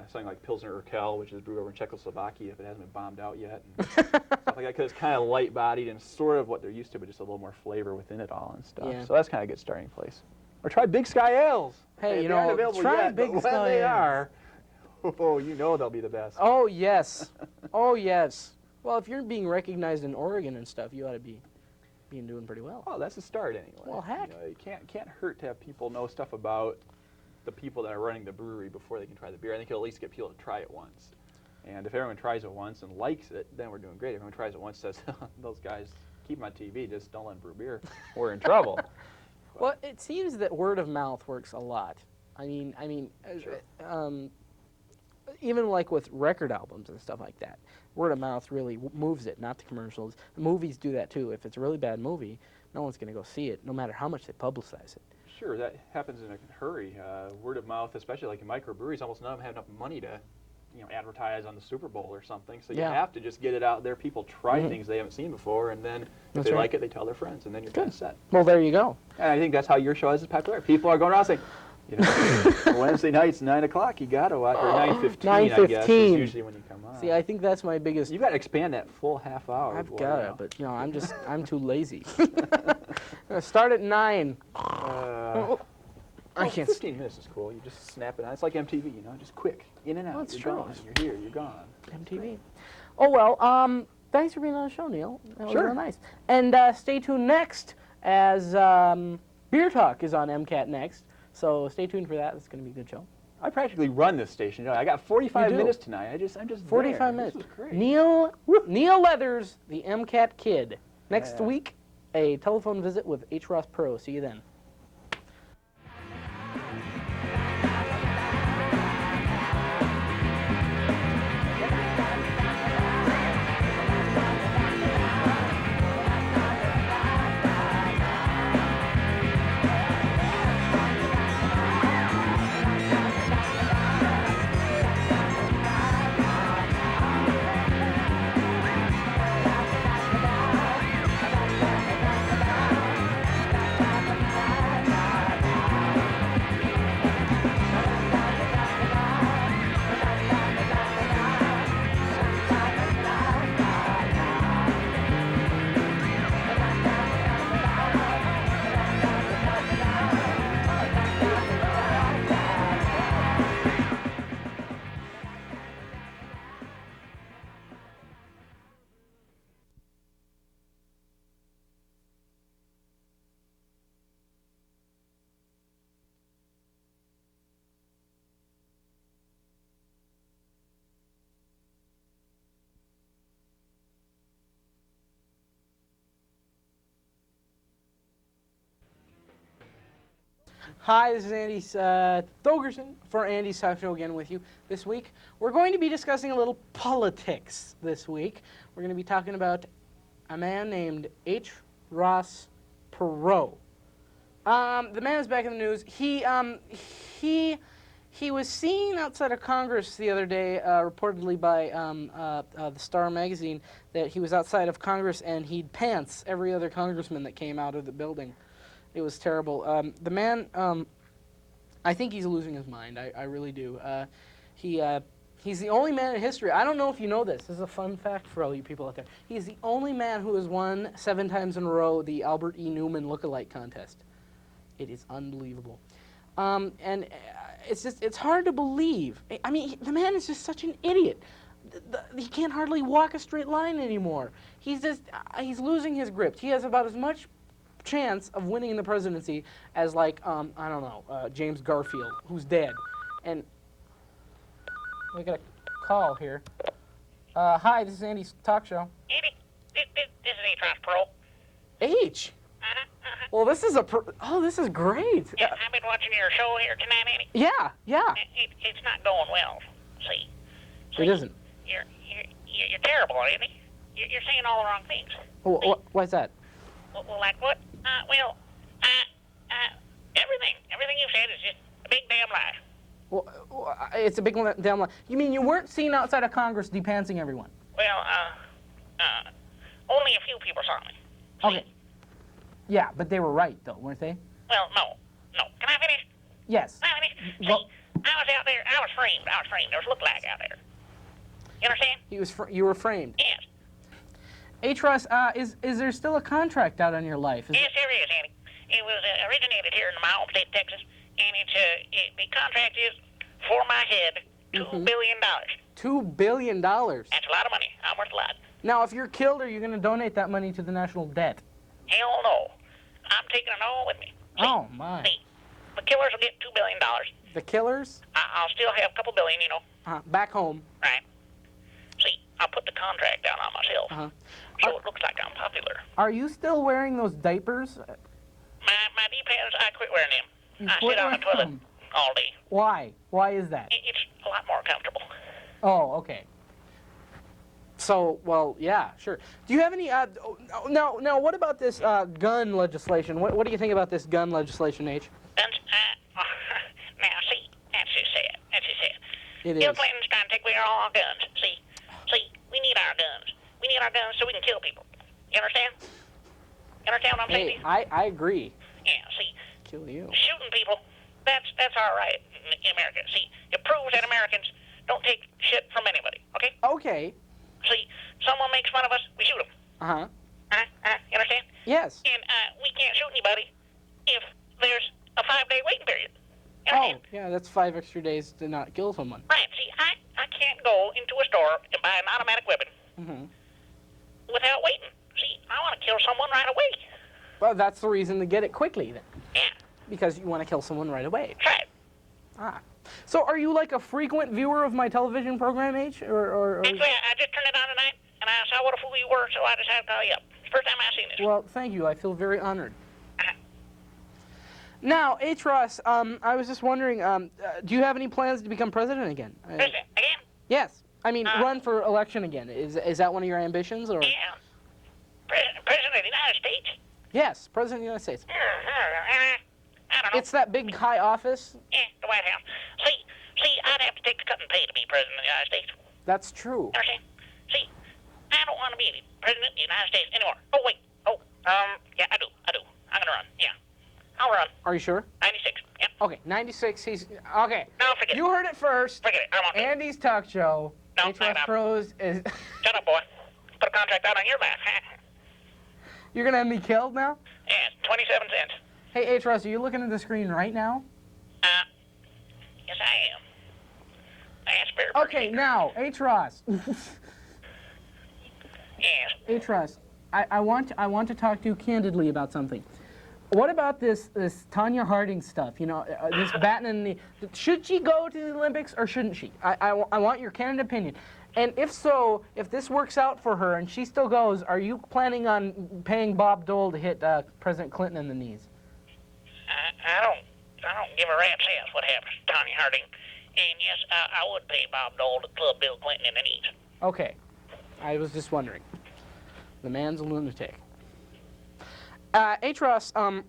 S9: something like Pilsner Urquell, which is brewed over in Czechoslovakia if it hasn't been bombed out yet. And stuff like that, because it's kind of light-bodied and sort of what they're used to, but just a little more flavor within it all and stuff.
S1: Yeah.
S9: So that's kind of a good starting place. Or try Big Sky Ales.
S1: Hey, you
S9: they aren't
S1: know,
S9: available
S1: try
S9: yet,
S1: Big
S9: but
S1: Sky
S9: when they
S1: Ales.
S9: are, oh, you know they'll be the best.
S1: Oh, yes. Oh, yes. Well, if you're being recognized in Oregon and stuff, you ought to be doing pretty well.
S9: Oh, that's a start anyway.
S1: Well, heck.
S9: You know, it can't hurt to have people know stuff about the people that are running the brewery before they can try the beer. I think it'll at least get people to try it once. And if everyone tries it once and likes it, then we're doing great. If everyone tries it once and says, those guys, keep them on TV, just don't let them brew beer, we're in trouble.
S1: Well, it seems that word of mouth works a lot. I mean,
S9: Sure.
S1: Even like with record albums and stuff like that, word of mouth really moves it, not the commercials. The movies do that too. If it's a really bad movie, no one's going to go see it, no matter how much they publicize it.
S9: Sure, that happens in a hurry. Word of mouth, especially like in microbreweries, almost none of them have enough money to, you know, advertise on the Super Bowl or something. So you
S1: Yeah.
S9: have to just get it out there. People try things they haven't seen before, and then if
S1: That's
S9: they
S1: right.
S9: like it, they tell their friends, and then you're kind of set.
S1: Well, there you go.
S9: And I think that's how your show is popular. People are going around saying, you know, Wednesday nights, 9 o'clock, you got to watch, or 9:15, I guess,
S1: 9:15.
S9: is usually when you come on.
S1: See, I think that's my biggest.
S9: You've got to expand that full half hour.
S1: I've
S9: boy,
S1: got
S9: you
S1: it,
S9: know.
S1: but you know, I'm too lazy. Start at 9. I can't.
S9: 15 minutes is cool. You just snap it on. It's like MTV, you know, just quick, in and out.
S1: That's
S9: you're
S1: true.
S9: gone. You're here. You're gone.
S1: MTV. Oh well. Thanks for being on the show, Neil. That was
S9: Sure.
S1: real nice. And stay tuned next as Beer Talk is on MCAT next. So stay tuned for that. It's going to be a good show.
S9: I practically run this station. You know, I got 45
S1: You do.
S9: minutes tonight. I'm just
S1: 45
S9: there.
S1: minutes.
S9: This was great.
S1: Neil Leathers, the MCAT kid. Next
S9: Yeah.
S1: week, a telephone visit with H. Ross Pro. See you then. Hi, this is Andy Thogerson for Andy's Talk Show again with you this week. We're going to be discussing a little politics this week. We're going to be talking about a man named H. Ross Perot. The man is back in the news. He was seen outside of Congress the other day, reportedly by the Star magazine, that he was outside of Congress and he'd pants every other congressman that came out of the building. It was terrible. The man, I think he's losing his mind. I really do. He's the only man in history. I don't know if you know this. This is a fun fact for all you people out there. He's the only man who has won 7 times in a row the Albert E. Newman lookalike contest. It is unbelievable. And it's hard to believe. I mean, the man is just such an idiot. He can't hardly walk a straight line anymore. He's losing his grip. He has about as much chance of winning the presidency as, like, I don't know, James Garfield, who's dead. And we got a call here. Hi, this is Andy's Talk Show.
S7: Andy, this is H. Ross Pro.
S1: H? Well, this is this is great.
S7: Yeah, I've been watching your show here tonight, Andy.
S1: Yeah.
S7: It's not going well, see.
S1: It isn't.
S10: You're terrible, Andy. You're saying all the wrong things.
S1: Why's that?
S10: Well, like what? Everything you said is just a big damn lie.
S1: Well, it's a big damn lie. You mean you weren't seen outside of Congress depantsing everyone?
S10: Well, only a few people saw me.
S1: Okay. Yeah, but they were right, though, weren't they?
S10: Well, no. Can I finish?
S1: Yes.
S10: Can I finish? See,
S1: Well,
S10: I was out there. I was framed. There was look-like out there. You understand?
S1: You were framed.
S10: Yes.
S1: Atros, is there still a contract out on your life?
S10: Yes, there is, Andy. It was originated here in my home state, Texas, and the contract is for my head, $2 billion.
S1: $2 billion.
S10: That's a lot of money. I'm worth a lot.
S1: Now, if you're killed, are you going to donate that money to the national debt?
S10: Hell no. I'm taking it all with me. See,
S1: Oh, my.
S10: See, the killers will get $2 billion.
S1: The killers?
S10: I'll still have a couple billion,
S1: Back home.
S10: Right. See, I'll put the contract down on myself.
S1: Uh-huh.
S10: So it looks like I'm popular.
S1: Are you still wearing those diapers?
S10: My depends, I quit wearing them.
S1: You
S10: I
S1: quit
S10: sit on the
S1: wearing
S10: toilet
S1: them?
S10: all day.
S1: Why? Why is that?
S10: It's a lot more comfortable.
S1: Oh, okay. So, well, yeah, sure. Do you have any, now, what about this gun legislation? What do you think about this gun legislation, H?
S10: Guns, now, see, that's just sad.
S1: It
S10: Bill
S1: is.
S10: Clinton's trying to take away all our guns. See, we need our guns. We need our guns so we can kill people. You understand? You understand what I'm saying?
S1: Hey, I agree.
S10: Yeah, see,
S1: Kill you.
S10: shooting people, that's our right in America. See, it proves that Americans don't take shit from anybody, okay?
S1: Okay.
S10: See, someone makes fun of us, we shoot them.
S1: Uh-huh.
S10: You understand?
S1: Yes.
S10: And we can't shoot anybody if there's a 5-day waiting period. You
S1: Oh,
S10: understand?
S1: yeah, that's 5 extra days to not kill someone.
S10: Right, see, I can't go into a store and buy an automatic weapon
S1: Mm-hmm.
S10: without waiting. See, I want to kill someone right away.
S1: Well, that's the reason to get it quickly, then.
S10: Yeah,
S1: Because you want to kill someone right away.
S10: that's right.
S1: Ah. So are you like a frequent viewer of my television program, H? Or
S10: Actually, I just turned it on tonight, and I saw what a fool you were, so I decided to call you up. It's the first time I've seen this.
S1: Well, thank you. I feel very honored. Now, H. Ross, I was just wondering, do you have any plans to become president again?
S10: President, again?
S1: Yes. I mean, run for election again. Is that one of your ambitions, or?
S10: Yeah. President of the United States?
S1: Yes, President of the United States.
S10: I don't know.
S1: It's that big high office.
S10: Yeah, the White House. See, I'd have to take the cut and pay to be president of the United States.
S1: That's true.
S10: Understand? See, I don't want to be president of the United States anymore. Oh, wait. Yeah, I do. I'm going to run. Yeah. I'll run.
S1: Are you sure?
S10: 96. Yeah.
S1: Okay, 96. He's okay.
S10: No, forget
S1: You heard it first.
S10: Forget it. I won't do it.
S1: Andy's talk show.
S10: No,
S1: H. Ross
S10: no.
S1: Pros is.
S10: Shut up, boy. Put a contract out on your back.
S1: You're gonna have me killed now?
S10: Yeah, 27 cents.
S1: Hey, H. Ross, are you looking at the screen right now?
S10: Yes, I am. That's very
S1: Okay, now, H. Ross.
S10: Yes.
S1: H. Ross, I want to talk to you candidly about something. What about this Tanya Harding stuff? You know, this batting in the. Should she go to the Olympics or shouldn't she? I want your candid opinion. And if so, if this works out for her and she still goes, are you planning on paying Bob Dole to hit President Clinton in the knees?
S10: I don't give a rat's ass what happens to Tanya Harding. And yes, I would pay Bob Dole to club Bill Clinton in the knees.
S1: Okay. I was just wondering. The man's a lunatic. H. Ross, I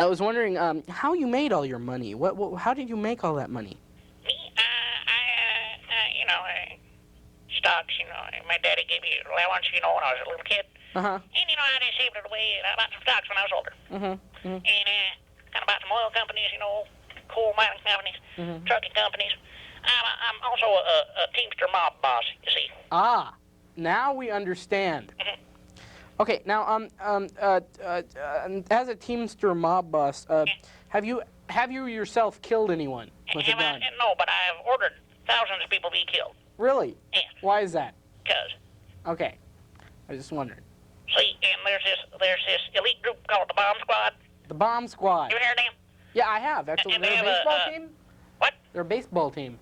S1: was wondering how you made all your money. How did you make all that money?
S10: Me, stocks, my daddy gave me allowance, when I was a little kid.
S1: Uh-huh.
S10: And, I just saved it away. I bought some stocks when I was older.
S1: Mm-hmm.
S10: And kind of bought some oil companies, coal mining companies, trucking companies. I'm also a Teamster mob boss, you see.
S1: Ah, now we understand. Okay, now as a Teamster mob boss, have you yourself killed anyone with a gun?
S10: No, but I've ordered thousands of people to be killed.
S1: Really?
S10: Yeah.
S1: Why is that?
S10: Because,
S1: Okay, I was just wondering.
S10: see, and there's this elite group called the Bomb Squad.
S1: The Bomb Squad.
S10: You ever hear of them?
S1: Yeah, I have actually.
S10: And
S1: They're
S10: they
S1: a
S10: have a,
S1: baseball team.
S10: What?
S1: They're a baseball team.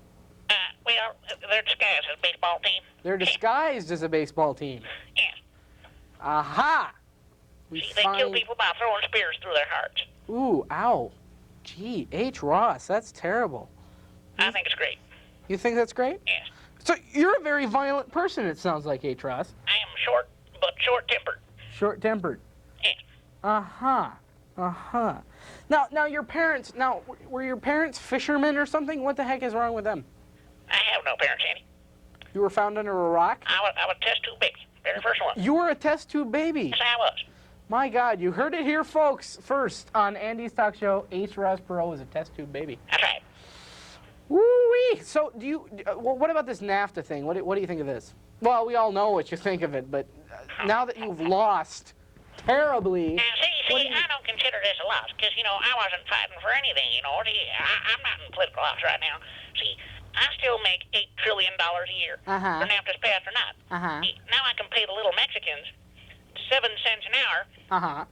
S10: Well, they're disguised as a baseball team.
S1: They're disguised as a baseball team.
S10: Yeah.
S1: Aha! We
S10: See, they kill people by throwing spears through their hearts.
S1: Ooh, ow. Gee, H. Ross, that's terrible.
S10: I think it's great.
S1: You think that's great?
S10: Yes.
S1: So you're a very violent person, it sounds like, Atros.
S10: I am short, but short-tempered.
S1: Short-tempered.
S10: Yes.
S1: Uh-huh. Uh-huh. Now your parents, were your parents fishermen or something? What the heck is wrong with them?
S10: I have no parents, Andy.
S1: You were found under a rock?
S10: I was a test tube baby. Very first one.
S1: You were a test tube baby.
S10: Yes, I was.
S1: My God, you heard it here, folks. First on Andy's Talk Show, Atros Perot was a test tube baby.
S10: That's right.
S1: Woo-wee! So what about this NAFTA thing? What do you think of this? Well, we all know what you think of it, but now that you've lost terribly...
S10: See, I don't consider this a loss, because, I wasn't fighting for anything, I'm not in political office right now. See, I still make $8 trillion a year.
S1: Uh-huh.
S10: For NAFTA's passed or not.
S1: Uh-huh.
S10: See, now I can pay the little Mexicans 7 cents an hour
S1: Uh-huh.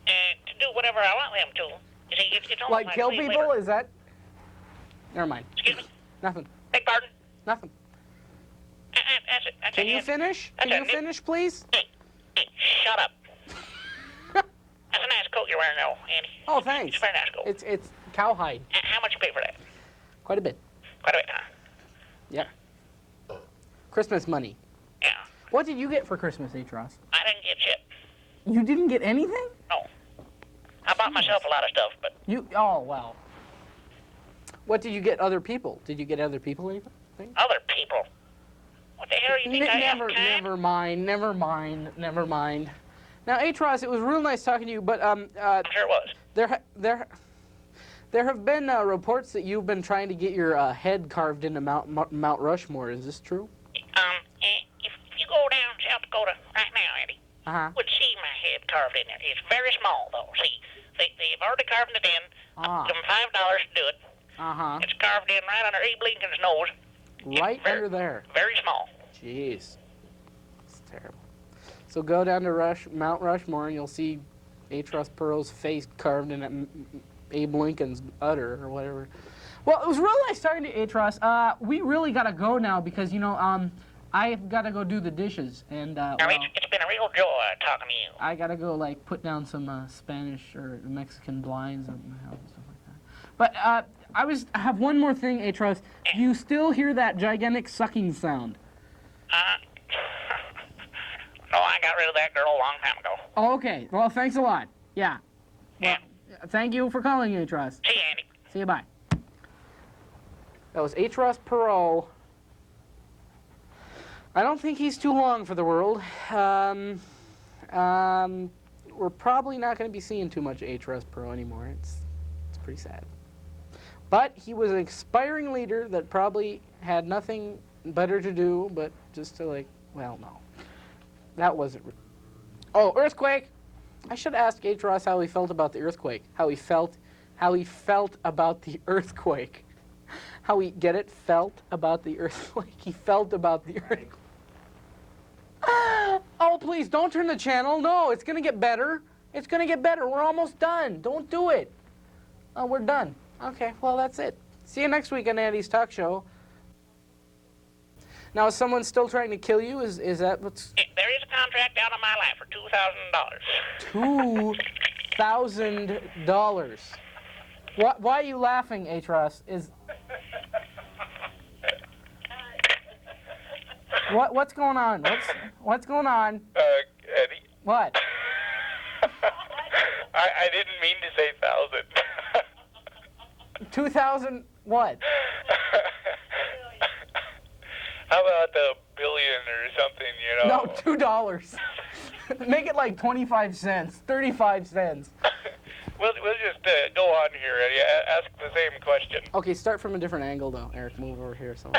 S10: to do whatever I want them to. You see, it's almost
S1: Like kill
S10: slave
S1: people?
S10: labor.
S1: Is that... Never mind.
S10: Excuse me?
S1: Nothing.
S10: Beg pardon?
S1: Nothing.
S10: That's it.
S1: Can you finish? Can you finish, please?
S10: Hey, shut up. That's a nice coat you're wearing, though, Andy.
S1: Oh, thanks.
S10: It's a very nice coat.
S1: It's cowhide.
S10: How much you pay for that?
S1: Quite a bit.
S10: Quite a bit, huh?
S1: Yeah. Christmas money.
S10: Yeah.
S1: What did you get for Christmas, Atros?
S10: I didn't get shit.
S1: You didn't get anything?
S10: No. I bought myself a lot of stuff, but...
S1: Oh, wow. What did you get other people? Did you get other people anything?
S10: Other people? What the hell do you think I am?
S1: Never mind. Now, Atros, it was real nice talking to you, but
S10: I'm sure it was.
S1: There have been reports that you've been trying to get your head carved into Mount Rushmore. Is this true?
S10: If you go down South Dakota right now, Andy,
S1: Uh-huh.
S10: you would see my head carved in there. It's very small, though. See, they've already carved it in.
S1: Ah.
S10: Give them $5 to do it.
S1: Uh-huh.
S10: It's carved in right under Abe Lincoln's nose.
S1: Right under there.
S10: Very small.
S1: Jeez. It's terrible. So go down to Mount Rushmore and you'll see Atros Perot's face carved in Abe Lincoln's udder or whatever. Well, it was real nice talking to Atros. We really got to go now because, I've got to go do the dishes. And
S10: It's been a real joy talking to you.
S1: I got to go, put down some Spanish or Mexican blinds at my house and stuff like that. But I have one more thing, Atros. Do you still hear that gigantic sucking sound?
S10: No, I got rid of that girl a long time ago.
S1: Oh, okay. Well, thanks a lot. Yeah. Well, thank you for calling, Atros.
S10: See you, Andy.
S1: See you, bye. That was Atros Perot. I don't think he's too long for the world. We're probably not going to be seeing too much Atros Perot anymore. It's pretty sad. But he was an aspiring leader that probably had nothing better to do but just to well, no. That wasn't... Oh, earthquake! I should ask Atros how he felt about the earthquake. How he felt about the earthquake. How he, get it? Felt about the earthquake. He felt about the earthquake. Oh, please, don't turn the channel. No, it's going to get better. It's going to get better. We're almost done. Don't do it. Oh, we're done. Okay, well, that's it. See you next week on Andy's Talk Show. Now, is someone still trying to kill you? Is that what's...
S10: There is a contract out of my life for $2,000.
S1: $2,000. Why are you laughing, Atros? What's going on? What's going on?
S6: Eddie.
S1: What?
S6: I didn't mean to say 1,000.
S1: 2,000 what?
S6: How about a billion or something,
S1: No, $2. Make it like 25 cents, 35 cents.
S6: We'll just go on here, Eddie. Ask the same question.
S1: Okay, start from a different angle, though. Eric, move over here. So.